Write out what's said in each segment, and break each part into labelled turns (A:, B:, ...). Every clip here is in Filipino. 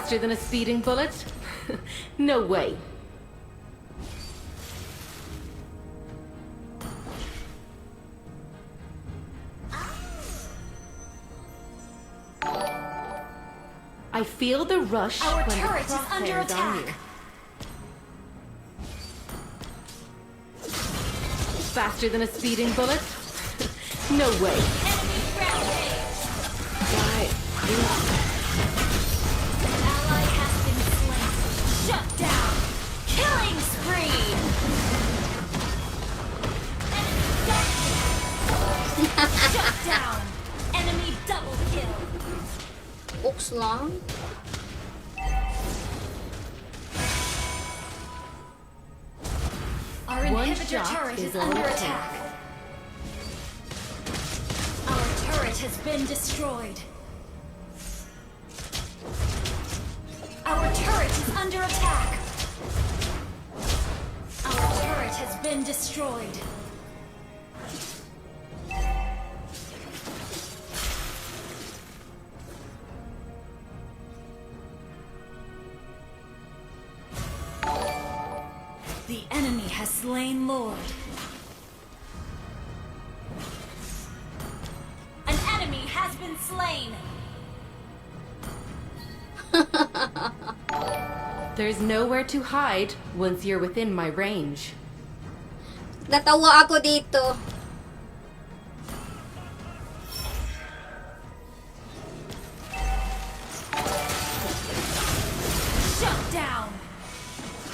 A: Faster than a speeding bullet? No way. I feel the rush
B: Our
A: when the
B: turret is under
A: crosshairs on
B: attack.
A: you. Faster than a speeding bullet? No way.
B: Enemy rampage.
A: Die.
B: Ally has been slain. Shut down. Killing spree. Enemy double. Shut down. Enemy double kill.
C: Books lang.
B: Our
A: One
B: inhibitor
A: shot
B: turret
A: is
B: is
A: all
B: under
A: it
B: attack. Our turret has been destroyed. Our turret is under attack. Our turret has been destroyed. The enemy has slain Lord. An enemy has been slain.
A: There's nowhere to hide once you're within my range.
C: Natawa ako dito.
B: Shut down.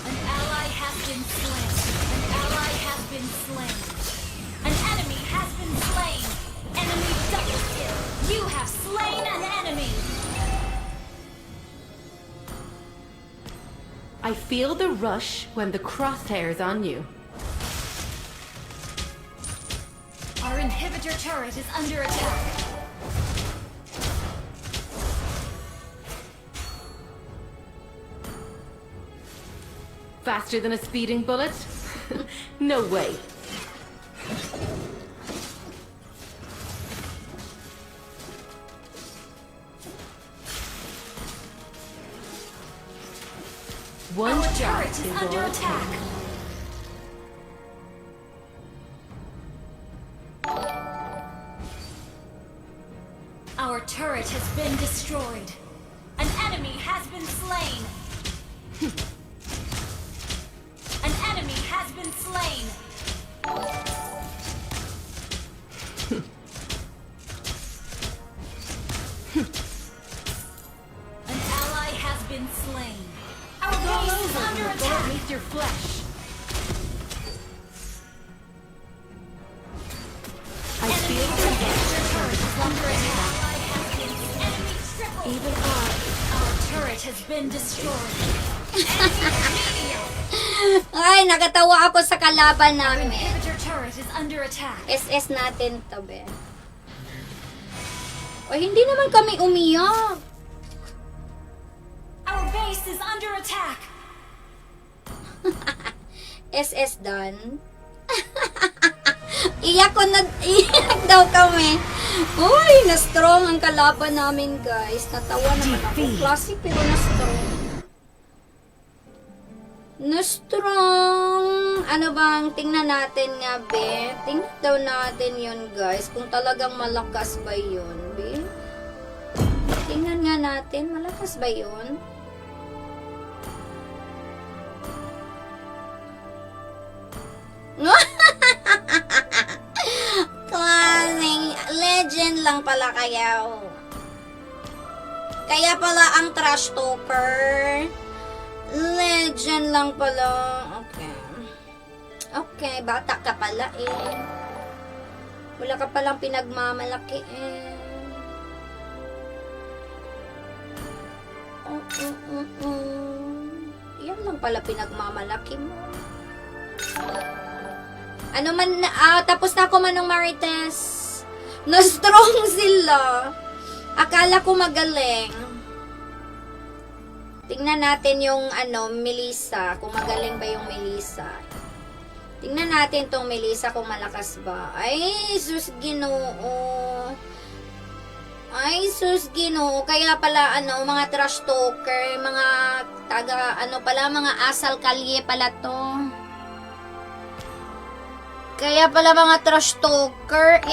B: An ally has been slain. An ally has been slain. An enemy has been slain. Enemy double kill. You have slain an enemy.
A: I feel the rush when the crosshairs on you.
B: Our inhibitor turret is under attack.
A: Faster than a speeding bullet? No way. One
B: Our
A: shot
B: turret is
A: is
B: under
A: all it
B: attack.
A: takes.
B: Our turret has been destroyed. An enemy has been slain. An enemy has been slain. An ally has been slain. Our base is under
A: Bullet
B: attack.
A: meets your flesh. I feel the
B: Inhibitor turret is under attack. Ally has been enemy triple.
A: even I.
B: Our turret has been destroyed. Enemy
C: Ay, nakatawa ako sa kalaban
B: Our
C: namin.
B: inhibitor turret is under attack.
C: SS natin to, be. O, hindi naman kami umiyak.
B: Our base is under attack.
C: SS done. Iyak daw kami. Uy, na-strong ang kalaban namin, guys. Natawa naman ako. Classic pero na-strong. Na-strong. Ano bang, tingnan natin nga, be. Tingnan daw natin yun, guys. Kung talagang malakas ba yun, be. Tingnan nga natin, malakas ba yun? Klaseng legend lang pala kaya. Kaya pala ang trash talker. Legend lang pala. Okay. Okay, bata ka pala eh. Wala ka palang pinagmamalaki eh. Yan lang pala pinagmamalaki mo. Ano man, tapos na ako Manong Marites. Na-strong sila. Akala ko magaling. Tingnan natin yung, Melissa. Kung magaling ba yung Melissa. Tingnan natin tong Melissa kung malakas ba. Ay, sus, Ginoo. Ay, Ay, sus, Ginoo. Kaya pala, mga trash talker, mga mga asal kalye pala to. Kaya pala mga trash talker,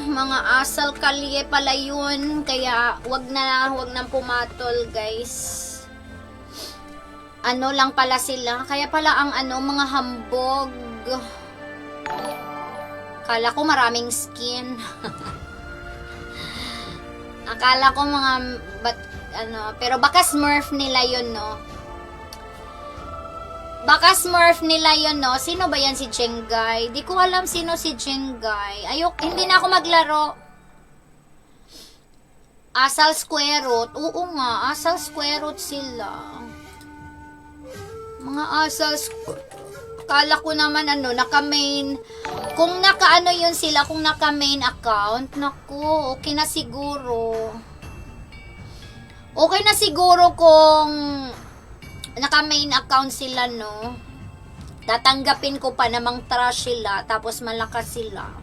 C: mga asal kalye pala yun. Kaya, wag nang pumatol, guys. Ano lang pala sila. Kaya pala ang mga hambog. Akala ko maraming skin. Akala ko pero baka smurf nila yun, no? Baka smurf nila yun, no? Sino ba yan si Jengay? Di ko alam sino si Jengay. Hindi na ako maglaro. Asal square root. Oo nga, asal square root sila. Mga asal square. Akala ko naman naka-main. Kung yun sila, kung naka-main account, naku, okay na siguro. Okay na siguro kung naka-main account sila, no? Tatanggapin ko pa namang trash sila, tapos malakas sila.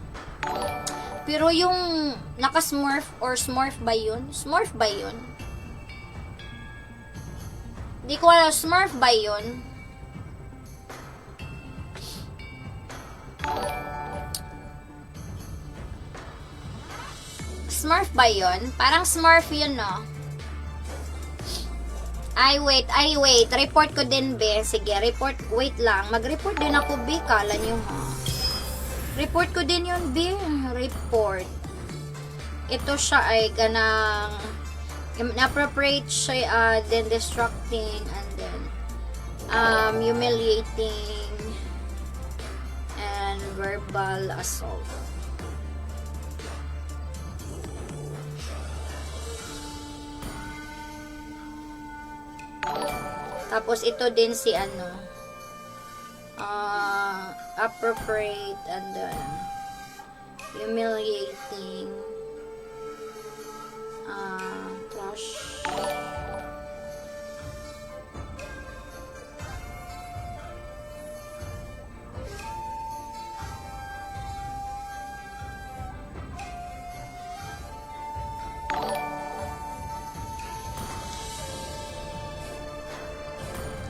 C: Pero yung naka-smurf or smurf ba yun? Smurf ba yun? Di ko alam, smurf ba yun? Smurf ba yun? Parang smurf yun, no? Ay, wait. Report ko din, be. Sige, report. Wait lang. Mag-report din ako, be. Kala nyo, ha? Report ko din yun, be. Report. Ito siya ay ganang inappropriate siya, then destructing, and then humiliating, and verbal assault. Tapos ito din si appropriate and humiliating, trash.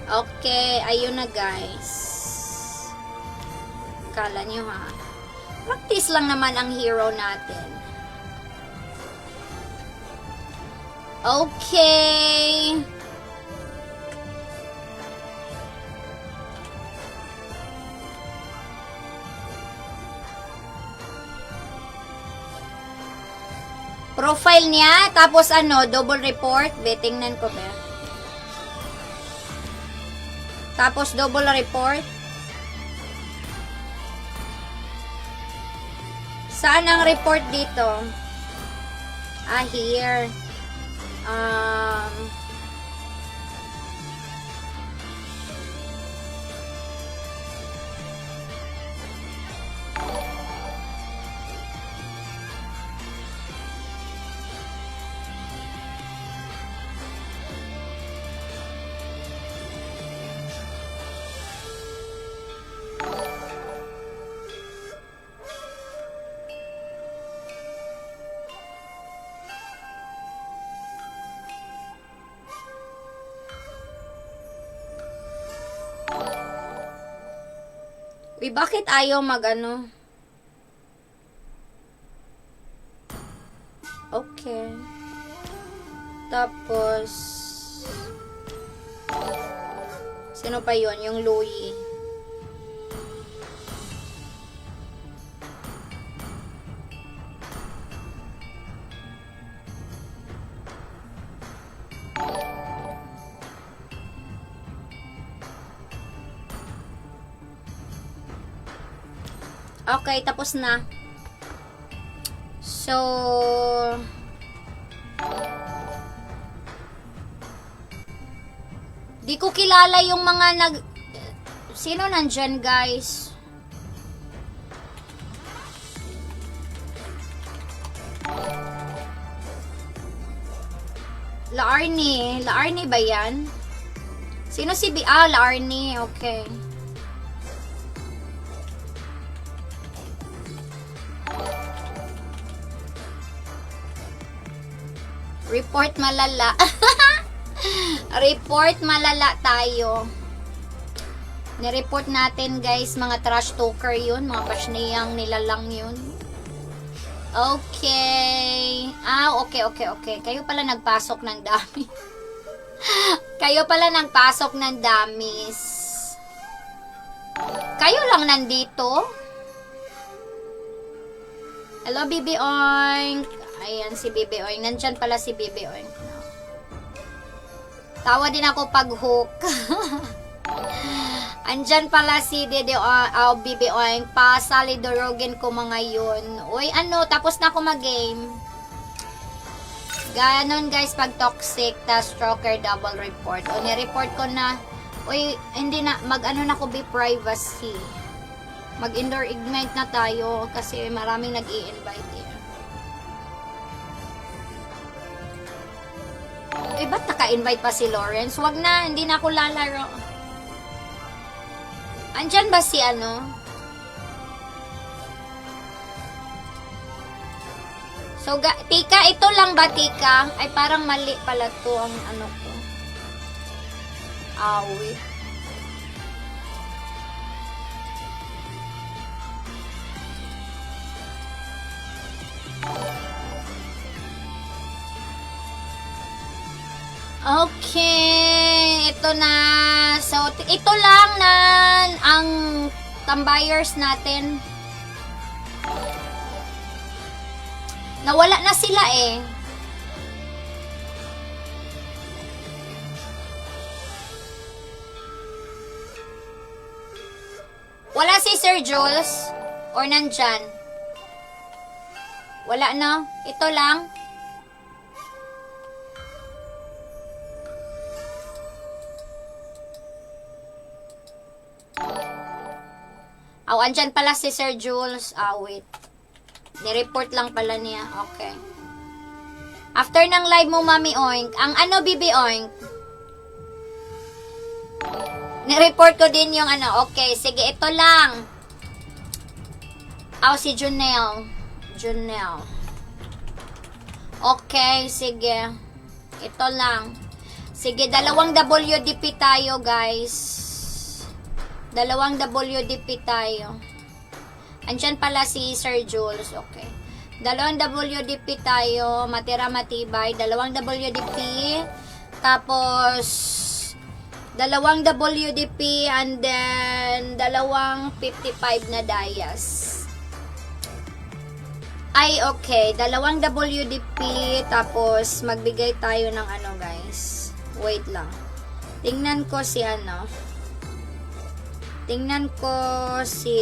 C: Okay, ayun na guys. Kala nyo, ha? Practice lang naman ang hero natin. Okay. Profile niya, tapos double report. Tingnan ko ba? Tapos double report. Saan ang report dito? Here. Uy, bakit ayaw Okay. Tapos, sino pa yon? Yung Louie. Okay, tapos na. So, di ko kilala yung mga sino nandyan, guys? Laarni. Laarni ba yan? Sino si Laarni. Okay. Report malala. Report malala tayo. Ni-report natin guys, mga trash talker yun. Mga pasniyang nilalang yun. Okay. Okay. Kayo pala nagpasok ng dami. Kayo pala nagpasok ng damis. Kayo lang nandito. Hello, Bibi Oink. Ayan, si Bibi Oink. Nandyan pala si Bibi Oink. Tawa din ako pag hook. Andyan pala si Bibi Oink. Pasalidorogin ko mga yun. Uy, tapos na ako mag-game. Ganon guys, pag toxic, tas stalker, double report. O, ni-report ko na. Uy, hindi na, na ko be privacy. Mag-indoor ignite na tayo kasi maraming nag-i-invite eh. Eh, ba't naka-invite pa si Lawrence? Wag na, hindi na ako lalaro. Andyan ba si So, Tika, ito lang ba, Tika? Ay, parang mali pala to ang ko. Wait. Okay, ito na. So, ito lang na ang tambayers natin. Nawala na sila eh. Wala si Sir Jules? Or nandyan? Wala na? Ito lang? Andyan pala si Sir Jules. Wait. Ni-report lang pala niya. Okay. After ng live mo, Mami Oink, ang Bibi Oink? Ni-report ko din yung Okay, sige, ito lang. Si Junel. Okay, sige. Ito lang. Sige, 2 WDP tayo, guys. 2 WDP tayo. Andyan pala si Sir Jules. Okay. 2 WDP tayo. Matira matibay. 2 WDP. Tapos, 2 WDP and then 2 55 na dayas. Ay, okay. 2 WDP. Tapos, magbigay tayo ng guys. Wait lang. Tingnan ko si Tingnan ko si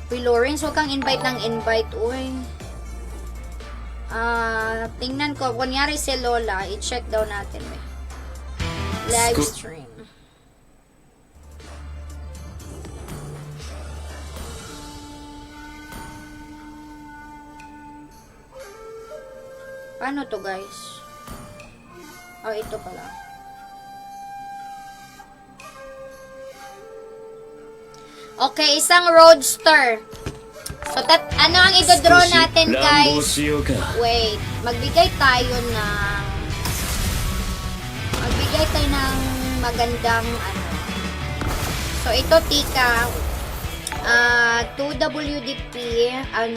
C: Lawrence. Huwag kang invite ng invite. Uy. Tingnan ko. Kunyari si Lola. I-check daw natin. Live stream. Paano to guys? Ito pala. Okay, isang roadster. So, ano ang i-draw natin, guys? Wait, magbigay tayo ng magandang So, ito, Tika. 2 WDP, 2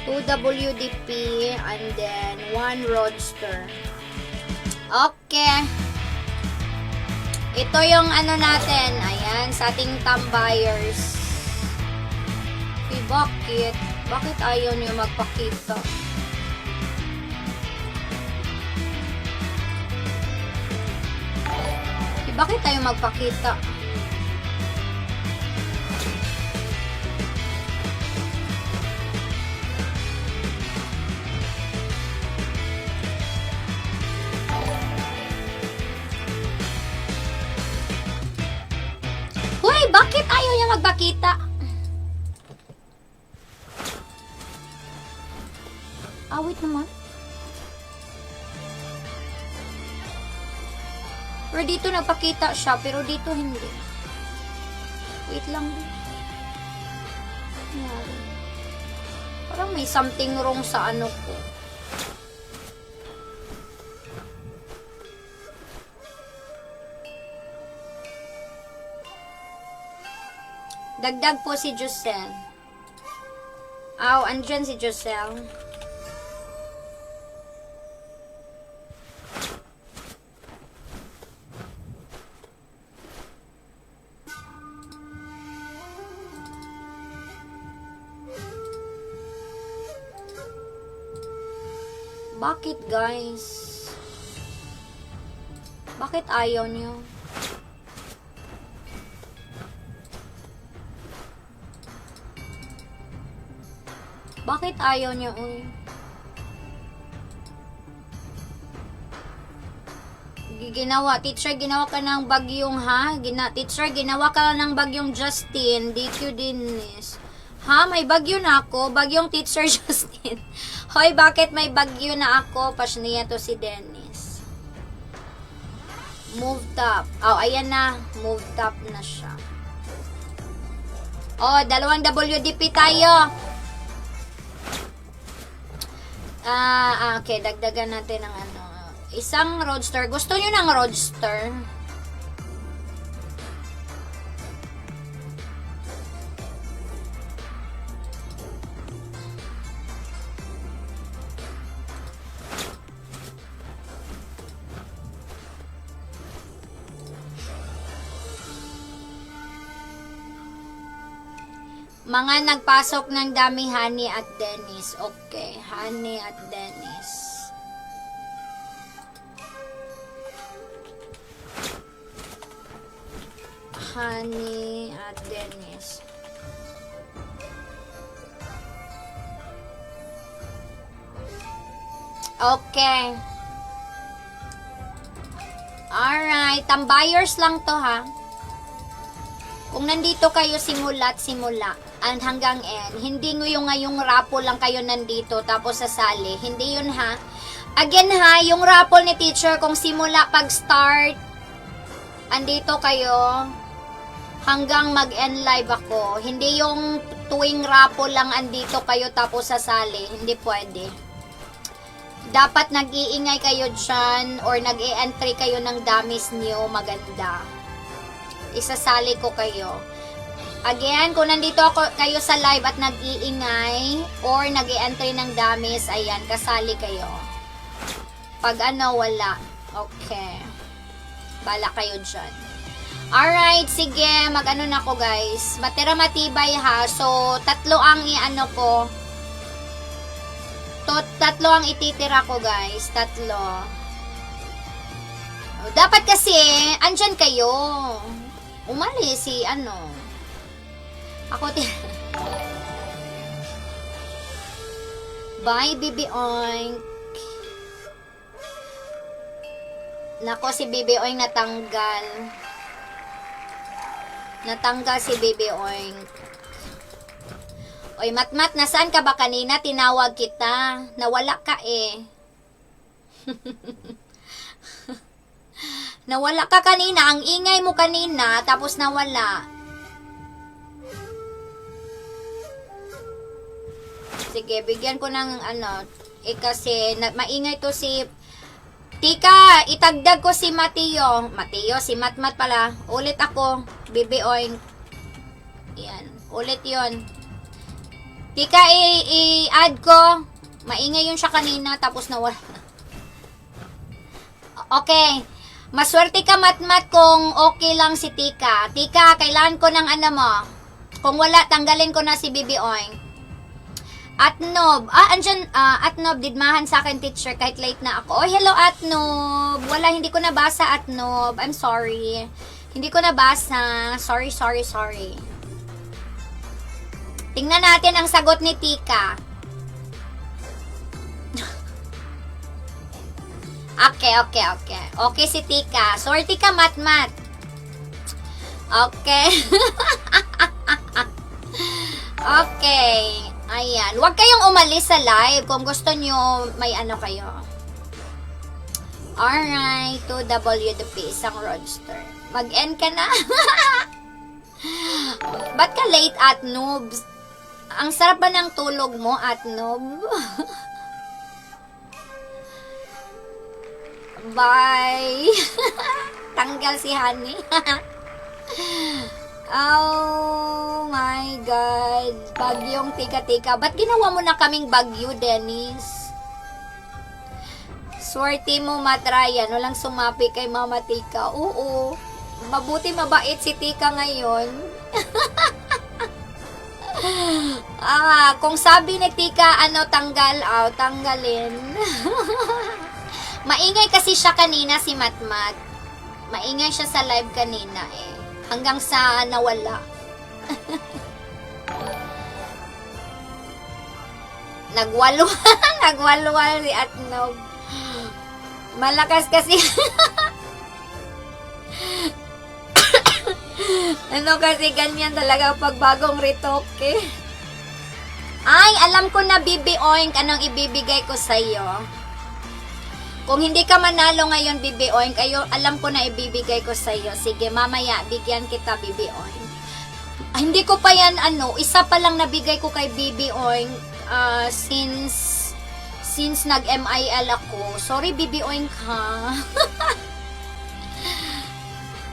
C: WDP, and then 1 roadster. Okay. Ito yung natin. Ayan, sa ating tambayers. Bakit? Bakit ayaw niyo magpakita? Bakit tayo magpakita? Hoy, bakit ayaw niya magpakita? Wait naman. Pero dito nagpakita siya, pero dito hindi. Wait lang din. Yan. Parang may something wrong sa ano ko. Dagdag po si Giselle. Andyan si Giselle. Bakit guys? Bakit ayaw niyo? Bakit ayaw niyo? Uy? Teacher, ginawa ka ng bagyong teacher, ginawa ka ng bagyong Justin, DQ Dennis. Ha? May bagyo na ako? Bagyong Teacher Justin. Hoy, bakit may bagyo na ako? Pas niya to si Dennis. Move top. Ayan na. Move top na siya. Dalawang WDP tayo. Okay, dagdagan natin ng isang roadster. Gusto nyo ng roadster? Mga nagpasok ng dami, Honey at Dennis. Okay, Honey at Dennis. Honey at Dennis. Okay. Alright, tambayers lang to ha. Kung nandito kayo simula hanggang end, hindi ngayong raffle lang kayo nandito tapos sasali. Hindi yun ha. Again ha, yung raffle ni teacher kung simula pag-start, andito kayo hanggang mag-end live ako. Hindi yung tuwing raffle lang andito kayo tapos sasali. Hindi pwede. Dapat nag-iingay kayo dyan or nag-e-entry kayo ng dummies niyo maganda. Isasali ko kayo. Again, kung nandito kayo sa live at nag-iingay or nag-i-entry ng dummies, ayan, kasali kayo. Pag wala. Okay. Bala kayo dyan. Alright, sige, mag-ano na ko guys. Matira matibay ha. So, tatlo ang ko. Tatlo ang ititira ko guys. Tatlo. Dapat kasi, andyan kayo. Umalis si ako Bye, Bibi Oink. Nako, si Bibi Oink natanggal. Natanggal si Bibi Oink. Oy, Matmat, nasaan ka ba kanina? Tinawag kita. Nawala ka eh. Nawala ka kanina. Ang ingay mo kanina, tapos nawala. Sige, bigyan ko ng kasi maingay to si Tika, itagdag ko si Mateo, si Matmat pala. Ulit ako, Bibi Oink. Yan, ulit yon. Tika, i-add ko. Maingay yun siya kanina, tapos nawala. Okay. Maswerte ka, Matmat, kung okay lang si Tika. Tika, kailangan ko ng mo. Kung wala, tanggalin ko na si Bibi Oink. Atnob. Andyan, Atnob, didmahan sa akin, teacher, kahit late na ako. Oh, hello, Atnob. Wala, hindi ko nabasa, Atnob. I'm sorry. Hindi ko nabasa. Sorry. Tingnan natin ang sagot ni Tika. Okay. Okay si Tika. Sorry, Tika, Matmat. Okay. Okay. Ayan. Huwag kayong umalis sa live kung gusto nyo may kayo. Alright. 2WDP. Isang roadster. Mag-end ka na. Ba't ka late at noobs? Ang sarap ba ng tulog mo, Atnob? Bye! Tanggal si Honey. Oh my God. Bagyong tika-tika. Ba't ginawa mo na kaming bagyo, Dennis? Swerte mo, Matrayan. Walang sumapi kay Mama Tika. Oo. Mabuti mabait si Tika ngayon. Kung sabi ni Tika, tanggal, tanggalin. Maingay kasi siya kanina, si Matmat. Maingay siya sa live kanina eh. Hanggang sa nawala. Nagwalwal si Atnog. Malakas kasi. Kasi ganyan talaga pag bagong retoke. Ay, alam ko na, Bibi Oink, anong ibibigay ko sa'yo. Kung hindi ka manalo ngayon, Bibi Oink, alam ko na ibibigay ko sa'yo. Sige, mamaya, bigyan kita, Bibi Oink. Hindi ko pa yan, isa pa lang nabigay ko kay Bibi Oink since nag-MIL ako. Sorry, Bibi Oink, ha?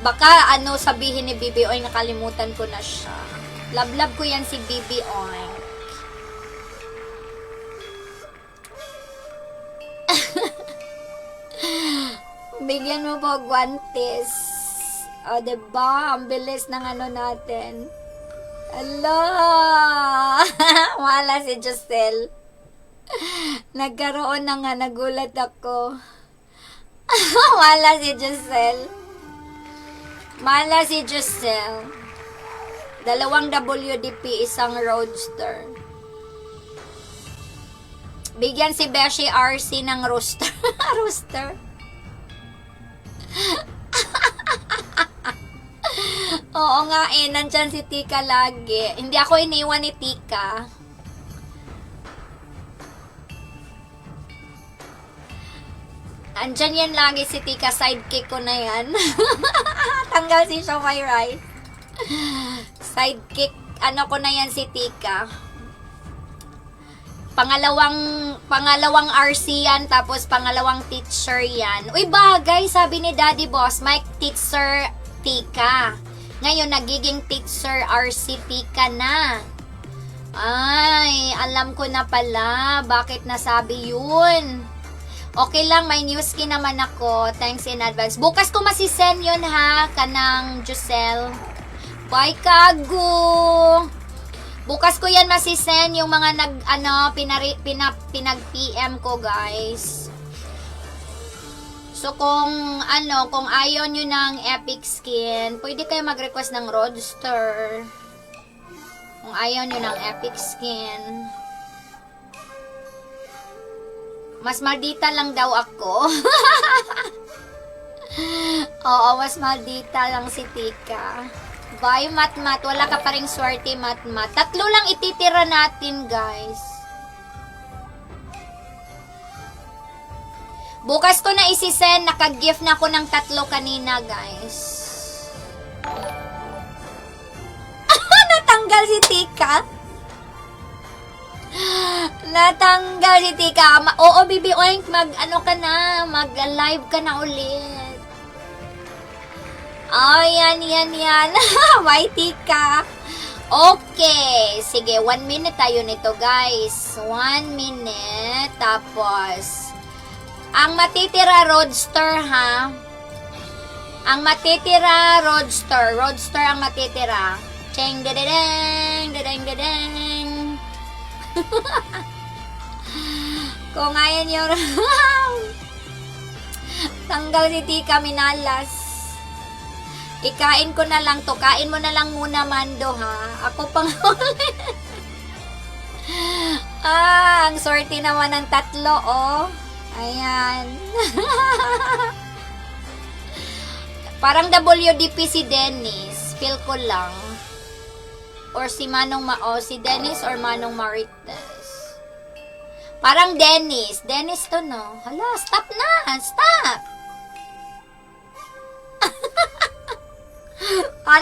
C: Baka, sabihin ni Bibi Oink, nakalimutan ko na siya. Love ko yan si Bibi Oink. Bigyan mo po guantes. O, diba? Ang bilis ng natin. Ala! Wala si Giselle. Nagkaroon na nga, nagulat ako. Wala si Giselle. Wala si Giselle. 2 WDP, isang Roadster. Bigyan si Beshi RC ng roaster. Roaster. Oo nga nandyan si Tika lagi. Hindi ako iniwan ni Tika. Andyan yan lagi si Tika, sidekick ko na yan. Tanggal si Shomai Rice. Sidekick, ko na yan si Tika. Pangalawang RC yan, tapos pangalawang teacher yan. Uy, bagay, sabi ni Daddy Boss Mike, teacher Tika. Ngayon, nagiging teacher RC Tika na. Ay, alam ko na pala, bakit nasabi yun. Okay lang, may news skin naman ako. Thanks in advance. Bukas ko masisend yun ha, kanang Giselle. Bye, Kago! Bukas ko yan masisend yung mga pinag-PM ko, guys. So, kung ayaw nyo ng epic skin, pwede kayo mag-request ng Roadster. Kung ayaw nyo ng epic skin. Mas maldita lang daw ako. Oo, mas maldita lang si Tika. Bye, Matmat. Wala ka pa ring swerte, Matmat. 3 lang ititira natin, guys. Bukas ko na isisend. Naka-gift na ako ng 3 kanina, guys. Natanggal si Tika. Natanggal si Tika. Oo, Bibi Oink, mag-live ka na ulit. Oh, yan. May Tika. Okay. Sige, 1 minute tayo nito, guys. 1 minute. Tapos, ang matitira, Roadster, ha? Ang matitira, Roadster. Roadster ang matitira. Cheng, dadadeng, dadeng. Kung ngayon yung tanggal si Tika, minalas. Ikain ko na lang to. Kain mo na lang muna, Mando, ha? Ako pang ang swerte naman ng 3, oh. Ayan. Parang WDP si Dennis. Feel ko lang. Or si si Dennis or Manong Marites. Parang Dennis. Dennis to, no? Hala, stop na. Stop.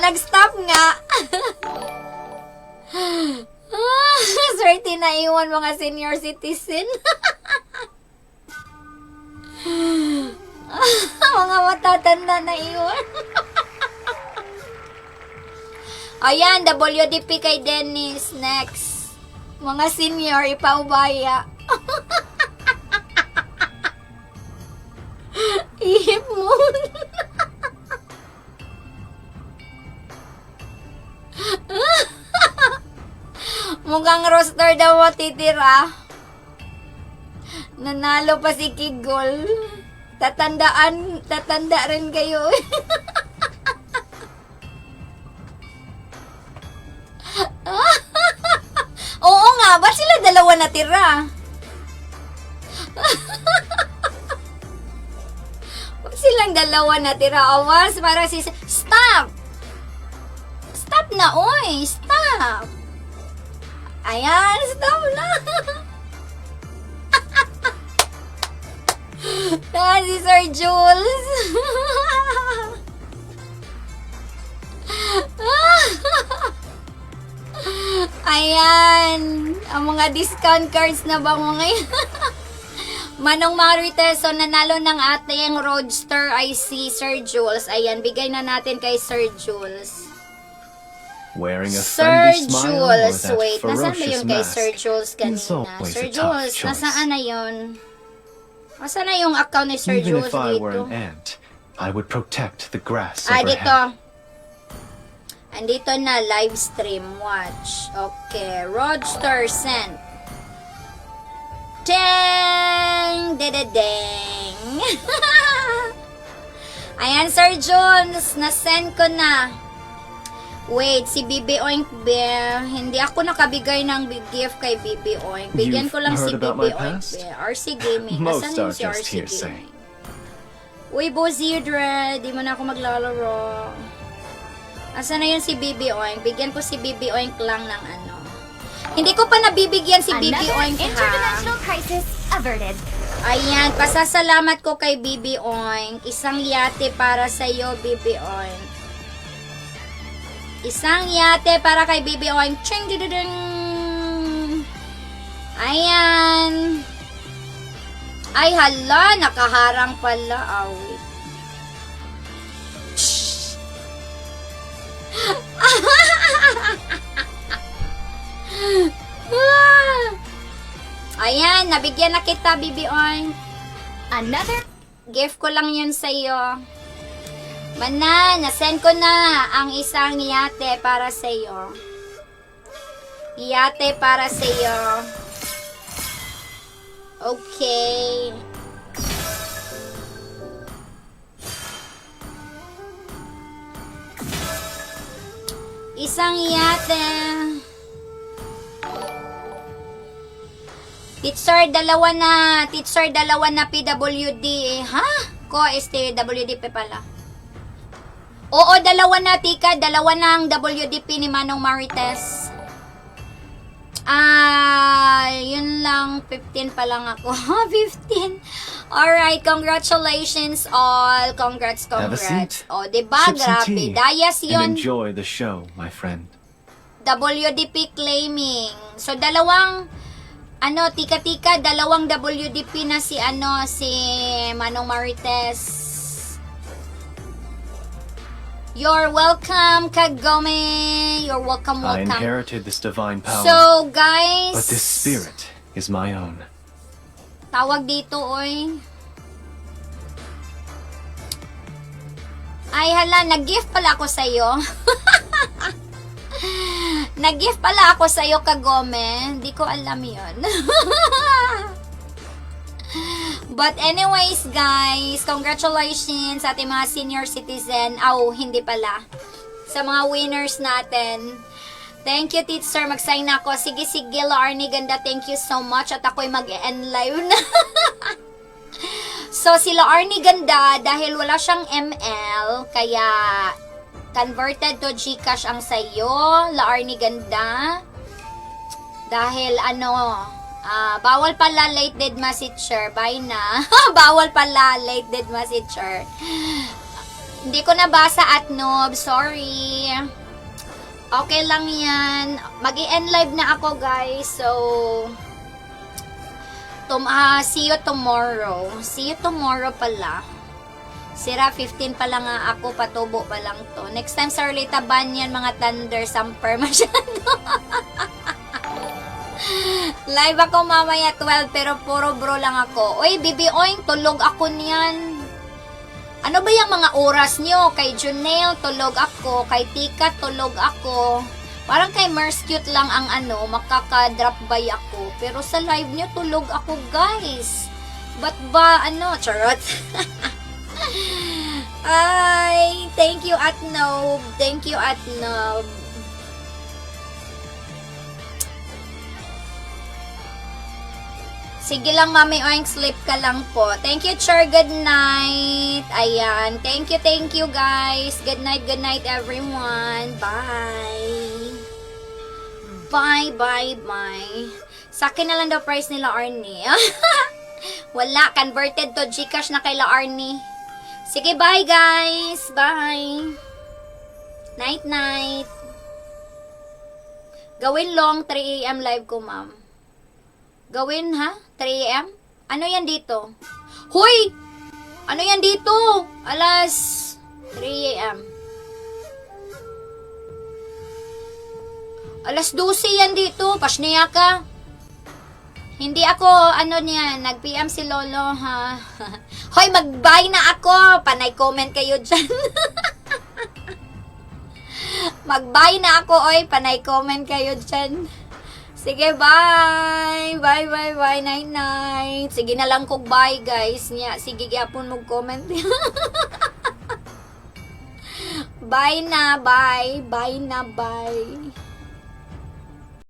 C: Nag-stop nga. Swerte na iwan mga senior citizen. Mga matatanda na iwan. Ayan, WDP kay Dennis. Next. Mga senior, ipaubaya. Ihip mo. Mukhang roster daw matitira. Nanalo pa si Kigol. Tatanda rin kayo. Oo nga, ba't sila dalawa natira? Ba't silang dalawa natira? Awas, para si... Stop! Stop na, oy! Stop! Ayan, stop na! Si Sir Jules. Ayan. Ang mga discount cards na ba mo ngayon? Manong Marites, so nanalo ng ating Roadster ay si Sir Jules. Ayan, bigay na natin kay Sir Jules.
D: Wearing a
C: Sir
D: friendly smile or
C: Jules,
D: that
C: wait. Nasaan ba
D: ferocious
C: yung kay
D: mask
C: Sir Jules
D: is
C: kanina?
D: always
C: Sir
D: a tough
C: Jules,
D: choice.
C: nasaan na yun? Nasaan na yung account ni Sir
D: Even
C: Jules
D: if I were
C: dito?
D: an ant, I would protect the grass
C: Ah,
D: overhead.
C: dito. Andito na, live stream. Watch. Okay. Roadster sent. Ding! Ding! Ayan, Sir Jones. Na-send ko na. Wait, si Bibi Oink Bear. Hindi ako nakabigay ng big gift kay Bibi Oink. Bigyan ko lang si
D: You've heard about
C: Bibi
D: my
C: Oink
D: past?
C: Bear. RC Gaming.
D: Most
C: Asan yung
D: are
C: si
D: just
C: RC
D: hearsay.
C: Gaming? Uy, Bozidre. Di mo na ako maglalaro. Asan na yun si Bibi Oink? Bigyan ko si Bibi Oink lang ng ano. Hindi ko pa nabibigyan si Bibi
B: Another
C: Oink ha.
B: interdimensional crisis averted.
C: Ayan, pasasalamat ko kay Bibi Oink. Isang yate para sa iyo, Bibi Oink. Isang yate para kay Bibi Oink. Ching ding. Ayan. Ay, hala, nakaharang pala. Awit. Ayan, nabigyan na kita, Bibi Oink.
B: Another
C: Gift ko lang yun sa'yo. Mana, nasend ko na ang isang yate para sa'yo. Yate para sa'yo. Okay. Isang yate. Teacher, dalawa na. Teacher, dalawa na PWD. Ha? Ko, WDP pala. Oo, dalawa na, Tika. Dalawa na ang WDP ni Manong Marites. Yun lang. 15 pa lang ako. 15. Alright, congratulations all. Congrats.
D: Have a seat.
C: O, diba?
D: Sip some
C: Grabe.
D: tea
C: Dayas
D: and
C: yun.
D: enjoy the show, my friend.
C: WDP claiming. So, tika-tika, dalawang WDP na si Manong Marites. You're welcome, Kagome. You're welcome.
D: I inherited this divine power,
C: So, guys,
D: but this spirit is my own.
C: tawag dito, oy. Ay, hala, nag-gift pala ako sa'yo. Nag-gift pala ako sa'yo, Kagome. Hindi ko alam yun. But anyways, guys, congratulations sa ating mga senior citizen. Hindi pala. Sa mga winners natin. Thank you, teacher. Mag-sign ako. Sige, Arnie, ganda. Thank you so much. At ako'y mag-end live na. So, sila Arnie ganda, dahil wala siyang ML, kaya converted to GCash ang sayo. La Arnie ganda. Dahil bawal pala late dead messenger. Bye na. Bawal pala late dead messenger. Hindi ko nabasa at noob. Sorry. Okay lang yan. Mag-i-end live na ako, guys. So, see you tomorrow. See you tomorrow pala. Sira 15 pa lang nga ako, patubo pa lang to. Next time sa early taban yan, mga thunder, samper masyado. Live ako mamaya 12, pero puro bro lang ako. Uy, Bibi Oing, tulog ako niyan. Ano ba yung mga oras nyo? Kay Junelle, tulog ako. Kay Tika, tulog ako. Parang kay Merskute lang ang makaka-drop by ako. Pero sa live nyo, tulog ako, guys. Ba't ba, charot? Ay, thank you, Atnob. Thank you, Atnob. Sige lang, Mami Oink, sleep ka lang po. Thank you, Char. Good night. Ayan. Thank you, guys. Good night, everyone. Bye. Bye. Sa akin na lang daw price nila, Arnie. Wala. Converted to Gcash na kay La Arnie. Sige, bye, guys. Bye. Night. Gawin long 3 AM live ko, ma'am. Gawin, ha? 3 AM? Ano yan dito? Hoy! Ano yan dito? Alas 3 AM. Alas 12 yan dito. Pasniya ka. Hindi ako, nag-PM si Lolo, ha? Hoy, mag-bye na ako. Panay comment kayo dyan. Mag-bye na ako, oy. Panay comment kayo dyan. Sige, bye. Bye. Night. Sige na lang kog bye, guys. Sige, gyapon mo comment. Bye na, bye. Bye na, bye.